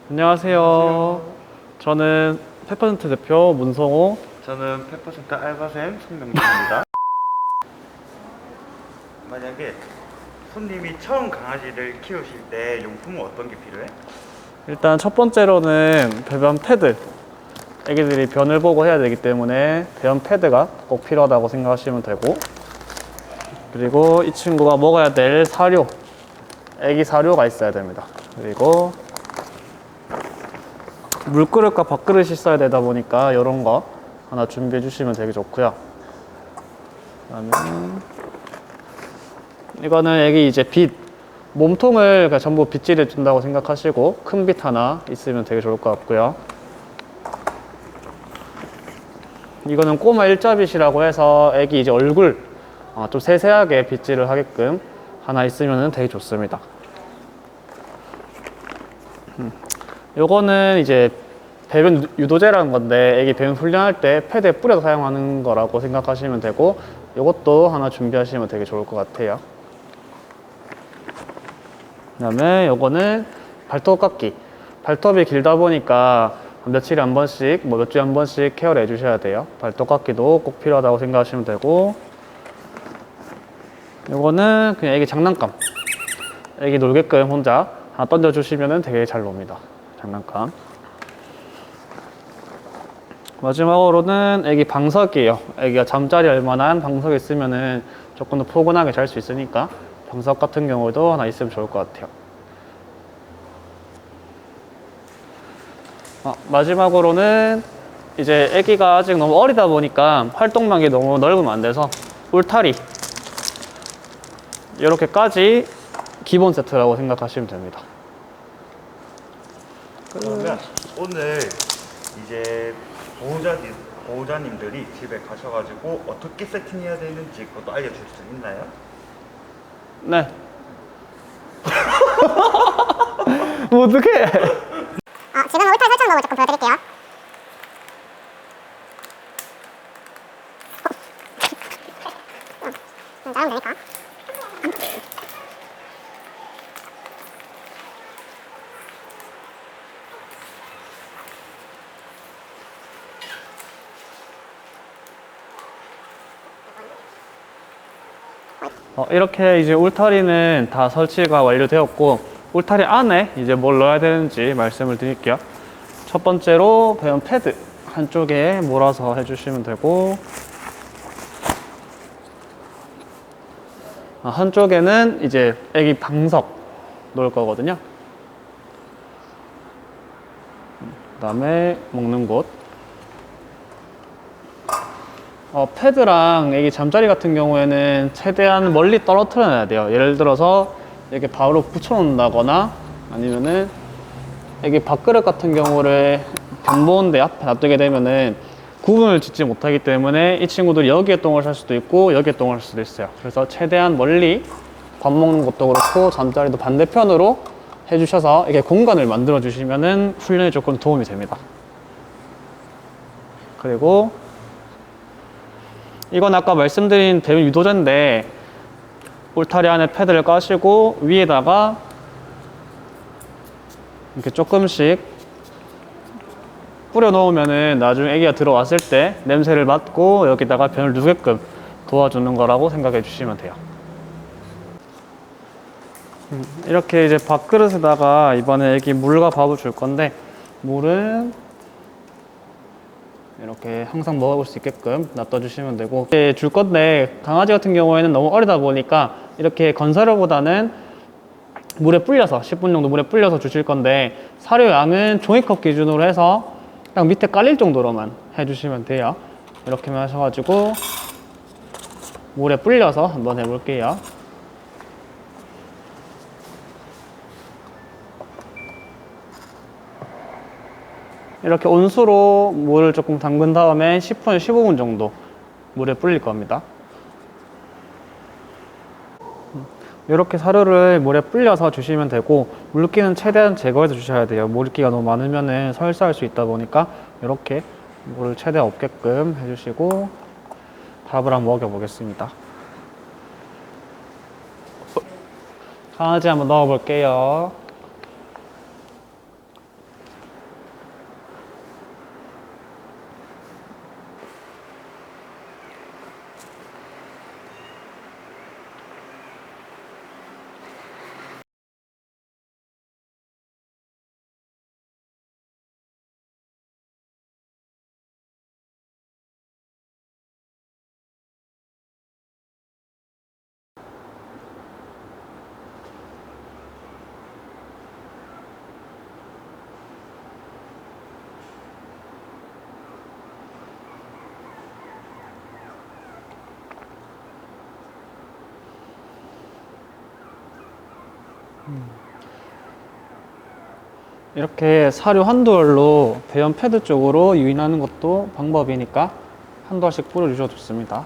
안녕하세요. 저는 페퍼센트 대표 문성호. 저는 페퍼센트 알바생 송명진입니다. 만약에 손님이 처음 강아지를 키우실 때 용품은 어떤 게 필요해? 일단 첫 번째로는 배변 패드. 애기들이 변을 보고 해야 되기 때문에 배변 패드가 꼭 필요하다고 생각하시면 되고, 그리고 이 친구가 먹어야 될 사료, 애기 사료가 있어야 됩니다. 그리고 물그릇과 밥그릇이 있어야 되다 보니까 이런 거 하나 준비해 주시면 되게 좋고요. 그다음에 이거는 애기 이제 빗, 몸통을 그냥 전부 빗질해 준다고 생각하시고 큰 빗 하나 있으면 되게 좋을 것 같고요. 이거는 꼬마 일자빗이라고 해서 애기 이제 얼굴 좀 세세하게 빗질을 하게끔 하나 있으면 되게 좋습니다. 요거는 이제 배변 유도제라는 건데 애기 배변 훈련할 때 패드에 뿌려서 사용하는 거라고 생각하시면 되고, 요것도 하나 준비하시면 되게 좋을 것 같아요. 그 다음에 요거는 발톱 깎기. 발톱이 길다 보니까 며칠에 한 번씩, 몇 주에 한 번씩 케어를 해주셔야 돼요. 발톱 깎기도 꼭 필요하다고 생각하시면 되고, 요거는 그냥 애기 장난감. 애기 놀게끔 혼자 하나 던져주시면 되게 잘 놉니다. 장난감. 마지막으로는 애기 방석이에요. 애기가 잠자리 할 만한 방석이 있으면은 조금 더 포근하게 잘 수 있으니까 방석 같은 경우도 하나 있으면 좋을 것 같아요. 마지막으로는 이제 애기가 아직 너무 어리다 보니까 활동량이 너무 넓으면 안 돼서 울타리 이렇게까지 기본 세트라고 생각하시면 됩니다. 그러면 오늘 이제 보호자님들이 집에 가셔가지고 어떻게 세팅해야 되는지 그것도 알려줄 수 있나요? 네. 뭐 어떡해. 지금 울타리 설정 방법 조금 보여드릴게요. 나가면 되니까. 이렇게 이제 울타리는 다 설치가 완료되었고, 울타리 안에 이제 뭘 넣어야 되는지 말씀을 드릴게요. 첫 번째로 배변 패드 한쪽에 몰아서 해주시면 되고, 한쪽에는 이제 애기 방석 놓을 거거든요. 그 다음에 먹는 곳. 패드랑 애기 잠자리 같은 경우에는 최대한 멀리 떨어뜨려 놔야 돼요. 예를 들어서 이렇게 바로 붙여 놓는다거나 아니면은 애기 밥그릇 같은 경우를 밥 먹는데 앞에 놔두게 되면은 구분을 짓지 못하기 때문에 이 친구들이 여기에 똥을 쌀 수도 있고 여기에 똥을 쌀 수도 있어요. 그래서 최대한 멀리 밥 먹는 것도 그렇고 잠자리도 반대편으로 해주셔서 이렇게 공간을 만들어 주시면은 훈련에 조금 도움이 됩니다. 그리고 이건 아까 말씀드린 배변 유도제인데, 울타리 안에 패드를 까시고 위에다가 이렇게 조금씩 뿌려 놓으면은 나중에 애기가 들어왔을 때 냄새를 맡고 여기다가 변을 누게끔 도와주는 거라고 생각해 주시면 돼요. 이렇게 이제 밥그릇에다가 이번에 애기 물과 밥을 줄 건데, 물은 이렇게 항상 먹어볼 수 있게끔 놔둬주시면 되고, 줄 건데 강아지 같은 경우에는 너무 어리다 보니까 이렇게 건사료보다는 물에 불려서 10분 정도 물에 불려서 주실 건데, 사료 양은 종이컵 기준으로 해서 딱 밑에 깔릴 정도로만 해주시면 돼요. 이렇게만 하셔가지고 물에 불려서 한번 해볼게요. 이렇게 온수로 물을 조금 담근 다음에 10분, 15분 정도 물에 불릴 겁니다. 이렇게 사료를 물에 불려서 주시면 되고, 물기는 최대한 제거해서 주셔야 돼요. 물기가 너무 많으면 설사할 수 있다 보니까 이렇게 물을 최대한 없게끔 해주시고 밥을 한번 먹여보겠습니다. 강아지 한번 넣어볼게요. 이렇게 사료 한두 알로 배연 패드 쪽으로 유인하는 것도 방법이니까 한두 알씩 뿌려주셔도 좋습니다.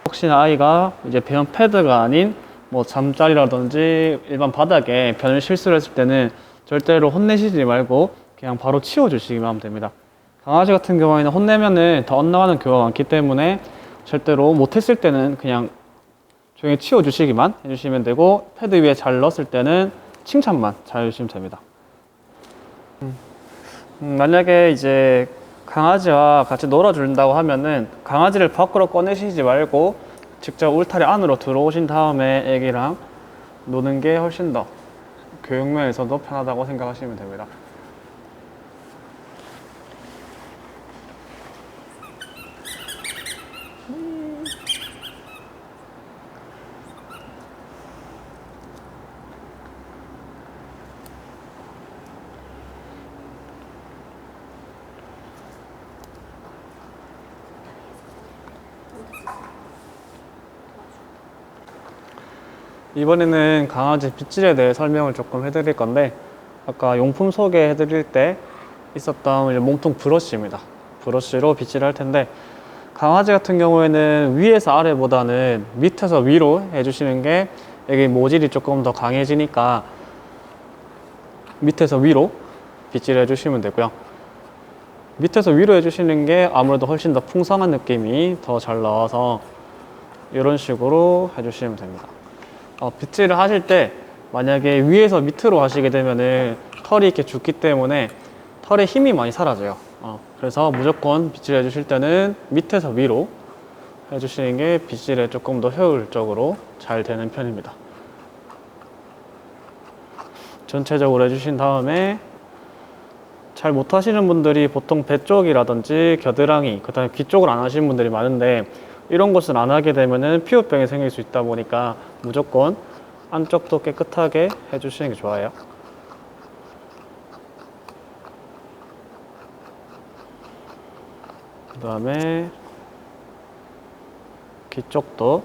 혹시나 아이가 이제 배연 패드가 아닌 뭐 잠자리라든지 일반 바닥에 변을 실수를 했을 때는 절대로 혼내시지 말고 그냥 바로 치워주시기만 하면 됩니다. 강아지 같은 경우에는 혼내면은 더 엇나가는 경우가 많기 때문에 절대로 못했을 때는 그냥 조용히 치워주시기만 해주시면 되고, 패드 위에 잘 넣었을 때는 칭찬만 잘 해주시면 됩니다. 만약에 이제 강아지와 같이 놀아준다고 하면은 강아지를 밖으로 꺼내시지 말고 직접 울타리 안으로 들어오신 다음에 애기랑 노는 게 훨씬 더 교육면에서도 편하다고 생각하시면 됩니다. 이번에는 강아지 빗질에 대해 설명을 조금 해드릴 건데, 아까 용품 소개해드릴 때 있었던 이제 몸통 브러쉬입니다. 브러쉬로 빗질을 할 텐데, 강아지 같은 경우에는 위에서 아래보다는 밑에서 위로 해주시는 게 여기 모질이 조금 더 강해지니까 밑에서 위로 빗질을 해주시면 되고요. 밑에서 위로 해주시는 게 아무래도 훨씬 더 풍성한 느낌이 더 잘 나와서 이런 식으로 해주시면 됩니다. 빗질을 하실 때 만약에 위에서 밑으로 하시게 되면은 털이 이렇게 죽기 때문에 털에 힘이 많이 사라져요. 그래서 무조건 빗질 해주실 때는 밑에서 위로 해주시는 게 빗질에 조금 더 효율적으로 잘 되는 편입니다. 전체적으로 해주신 다음에, 잘 못하시는 분들이 보통 배 쪽이라든지 겨드랑이, 그 다음에 귀 쪽을 안 하시는 분들이 많은데, 이런 곳을 안 하게 되면은 피부병이 생길 수 있다 보니까 무조건 안쪽도 깨끗하게 해주시는 게 좋아요. 그 다음에 귀 쪽도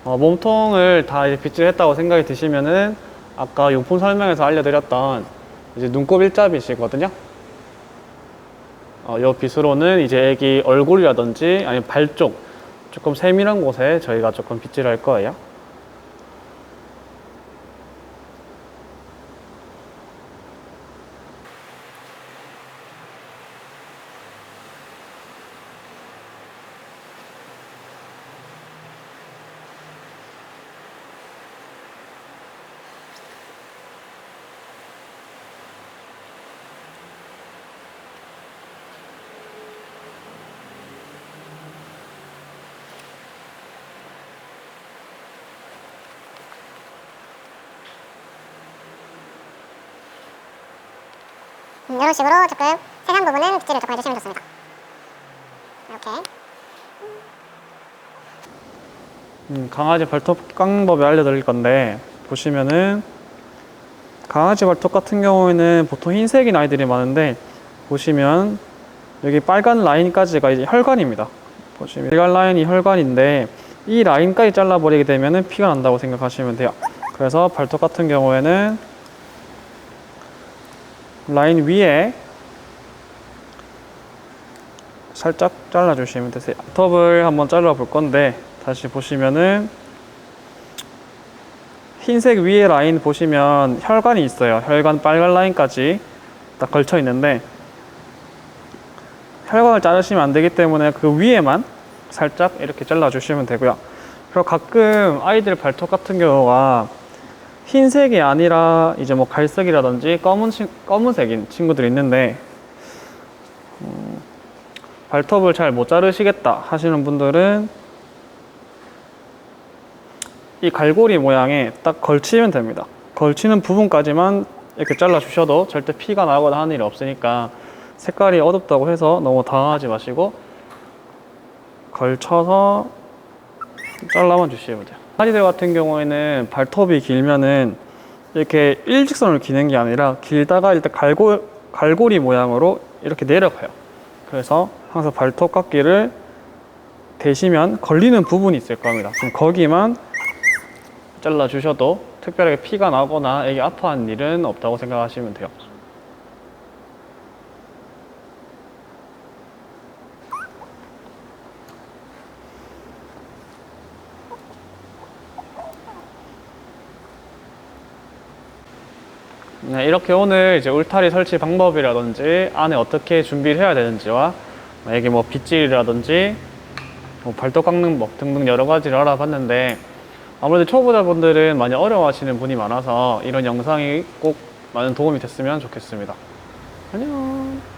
몸통을 다 이제 빗질했다고 생각이 드시면은 아까 용품 설명에서 알려드렸던 이제 눈곱 일자빗이거든요. 이 빗으로는 이제 애기 얼굴이라든지 아니면 발 쪽 조금 세밀한 곳에 저희가 조금 빗질할 거예요. 이런 식으로 조금 세상 부분은 빗질을 조금 해주시면 좋습니다. 이렇게. 강아지 발톱 깎는 법을 알려드릴 건데, 보시면은 강아지 발톱 같은 경우에는 보통 흰색인 아이들이 많은데, 보시면 여기 빨간 라인까지가 이제 혈관입니다. 보시면 빨간 라인이 혈관인데, 이 라인까지 잘라버리게 되면은 피가 난다고 생각하시면 돼요. 그래서 발톱 같은 경우에는 라인 위에 살짝 잘라주시면 되세요. 톱을 한번 잘라 볼 건데, 다시 보시면은 흰색 위에 라인 보시면 혈관이 있어요. 혈관 빨간 라인까지 딱 걸쳐 있는데, 혈관을 자르시면 안 되기 때문에 그 위에만 살짝 이렇게 잘라 주시면 되고요. 그리고 가끔 아이들 발톱 같은 경우가 흰색이 아니라 이제 뭐 갈색이라든지 검은색인 친구들이 있는데 발톱을 잘 못 자르시겠다 하시는 분들은 이 갈고리 모양에 딱 걸치면 됩니다. 걸치는 부분까지만 이렇게 잘라 주셔도 절대 피가 나거나 하는 일이 없으니까 색깔이 어둡다고 해서 너무 당황하지 마시고 걸쳐서 잘라만 주시면 돼요. 아이들 같은 경우에는 발톱이 길면은 이렇게 일직선으로 기는 게 아니라 길다가 일단 갈고리 모양으로 이렇게 내려가요. 그래서 항상 발톱 깎기를 대시면 걸리는 부분이 있을 겁니다. 그럼 거기만 잘라 주셔도 특별하게 피가 나거나 애기 아파하는 일은 없다고 생각하시면 돼요. 네, 이렇게 오늘 이제 울타리 설치 방법이라든지 안에 어떻게 준비를 해야 되는지와 애기 뭐 빗질이라든지 뭐 발톱 깎는 법 등등 여러 가지를 알아봤는데 아무래도 초보자분들은 많이 어려워하시는 분이 많아서 이런 영상이 꼭 많은 도움이 됐으면 좋겠습니다. 안녕.